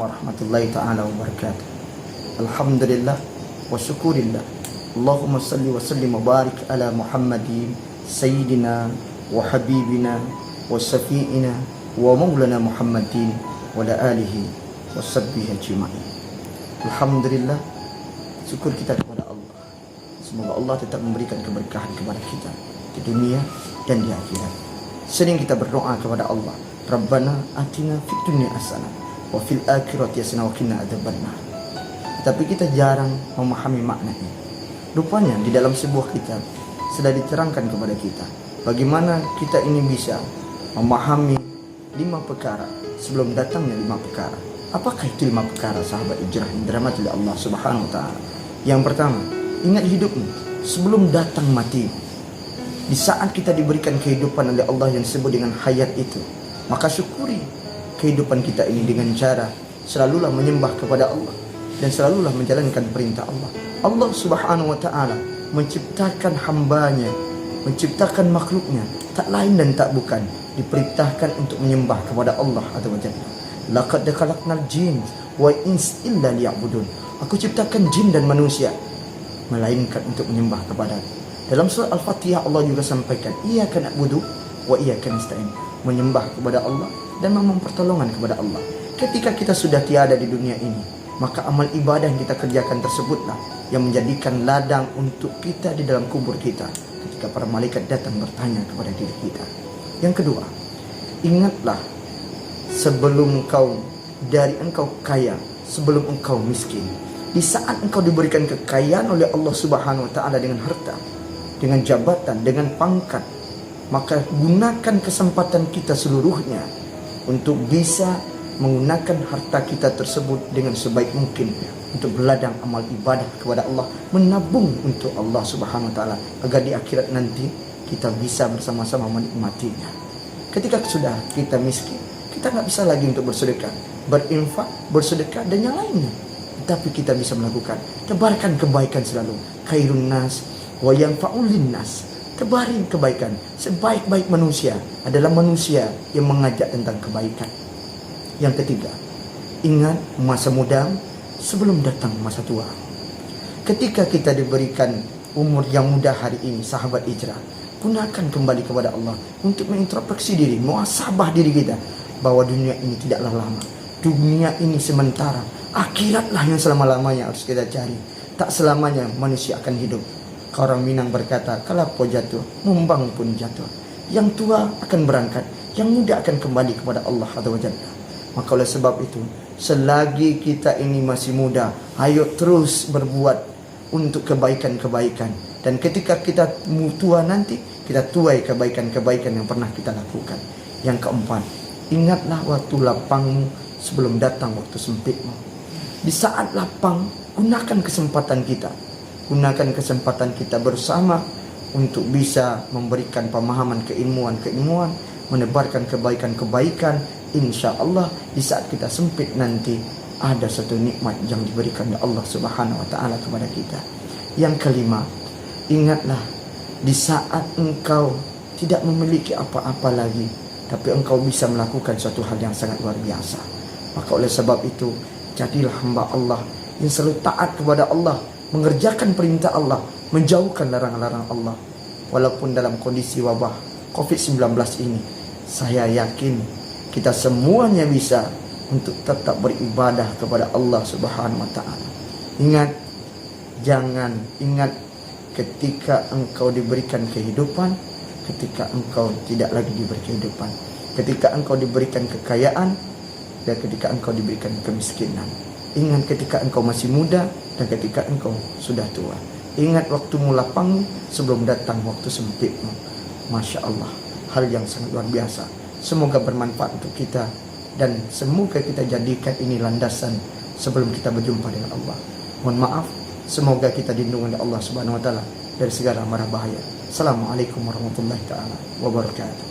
warahmatullahi ta'ala wabarakatuh. Alhamdulillah wa syukurillah. Allahumma salli wa sallim wa barik ala Muhammadin sayyidina wa habibina wa safi'ina wa maulana Muhammadin wa ala alihi wa sahbihi ajma'in. Alhamdulillah, syukur kita kepada Allah. Semoga Allah tetap memberikan keberkahan kepada kita di dunia dan di akhirat. Sering kita berdoa kepada Allah, Rabbana atina fid dunya hasanah wa fil akhirati hasanah wa qina adzabannar. Tapi kita jarang memahami maknanya. Rupanya di dalam sebuah kitab sudah diterangkan kepada kita bagaimana kita ini bisa memahami 5 perkara sebelum datangnya 5 perkara. Apakah itu 5 perkara, sahabat hijrah yang dirahmati oleh Allah Subhanahu wa taala? Yang pertama, ingat hidupmu sebelum datang mati. Di saat kita diberikan kehidupan oleh Allah yang disebut dengan hayat itu, maka syukuri kehidupan kita ini dengan cara selalulah menyembah kepada Allah dan selalulah menjalankan perintah Allah. Allah Subhanahu wa ta'ala menciptakan hambanya, menciptakan makhluknya, tak lain dan tak bukan diperintahkan untuk menyembah kepada Allah Azza wa Jalla. Laqad khalaqnal jin wa ins illa liya'budun. Aku ciptakan jin dan manusia melainkan untuk menyembah kepada. Dalam surah Al-Fatihah Allah juga sampaikan, iyyaka na'budu wa iyyaka nasta'in, menyembah kepada Allah dan memohon pertolongan kepada Allah. Ketika kita sudah tiada di dunia ini, maka amal ibadah yang kita kerjakan tersebutlah yang menjadikan ladang untuk kita di dalam kubur kita ketika para malaikat datang bertanya kepada diri kita. Yang kedua, ingatlah sebelum engkau kaya, sebelum engkau miskin. Di saat engkau diberikan kekayaan oleh Allah Subhanahu wa taala dengan harta, dengan jabatan, dengan pangkat, maka gunakan kesempatan kita seluruhnya untuk bisa menggunakan harta kita tersebut dengan sebaik mungkin untuk berladang amal ibadah kepada Allah, menabung untuk Allah Subhanahu wa taala agar di akhirat nanti kita bisa bersama-sama menikmatinya. Ketika sudah kita miskin, kita nggak bisa lagi untuk bersedekah, berinfak, bersedekah dan yang lainnya. Tapi kita bisa melakukan, tebarkan kebaikan selalu. Khairun nas wa yanfa'ul linnas. Tebarin kebaikan. Sebaik-baik manusia adalah manusia yang mengajak tentang kebaikan. Yang ketiga, ingat masa muda sebelum datang masa tua. Ketika kita diberikan umur yang muda hari ini, sahabat hijrah, gunakan kembali kepada Allah untuk mengintrospeksi diri, muhasabah diri kita bahwa dunia ini tidaklah lama. Dunia ini sementara. Akhiratlah yang selama-lamanya harus kita cari. Tak selamanya manusia akan hidup. Orang Minang berkata, kalau jatuh, mumbang pun jatuh. Yang tua akan berangkat, yang muda akan kembali kepada Allah Azza wa Jalla. Maka oleh sebab itu, selagi kita ini masih muda, ayo terus berbuat untuk kebaikan-kebaikan. Dan ketika kita tua nanti, kita tuai kebaikan-kebaikan yang pernah kita lakukan. Yang keempat, ingatlah waktu lapangmu sebelum datang waktu sempitmu. Di saat lapang, gunakan kesempatan kita. Gunakan kesempatan kita bersama untuk bisa memberikan pemahaman keilmuan, menebarkan kebaikan-kebaikan. Insya Allah di saat kita sempit nanti ada satu nikmat yang diberikan oleh Allah Subhanahu wa taala kepada kita. Yang kelima, ingatlah di saat engkau tidak memiliki apa-apa lagi, tapi engkau bisa melakukan suatu hal yang sangat luar biasa. Maka oleh sebab itu, jadilah hamba Allah yang selalu taat kepada Allah, mengerjakan perintah Allah, menjauhkan larangan-larangan Allah. Walaupun dalam kondisi wabah COVID-19 ini, saya yakin kita semuanya bisa untuk tetap beribadah kepada Allah Subhanahu wa taala. Ingat ketika engkau diberikan kehidupan, ketika engkau tidak lagi diberi kehidupan, ketika engkau diberikan kekayaan, dan ketika engkau diberikan kemiskinan. Ingat ketika engkau masih muda dan ketika engkau sudah tua. Ingat waktumu lapangmu sebelum datang waktu sempitmu. Masya Allah, hal yang sangat luar biasa. Semoga bermanfaat untuk kita dan semoga kita jadikan ini landasan sebelum kita berjumpa dengan Allah. Mohon maaf, semoga kita dilindungi oleh Allah Subhanahu wa taala dari segala mara bahaya. Assalamualaikum warahmatullahi taala wabarakatuh.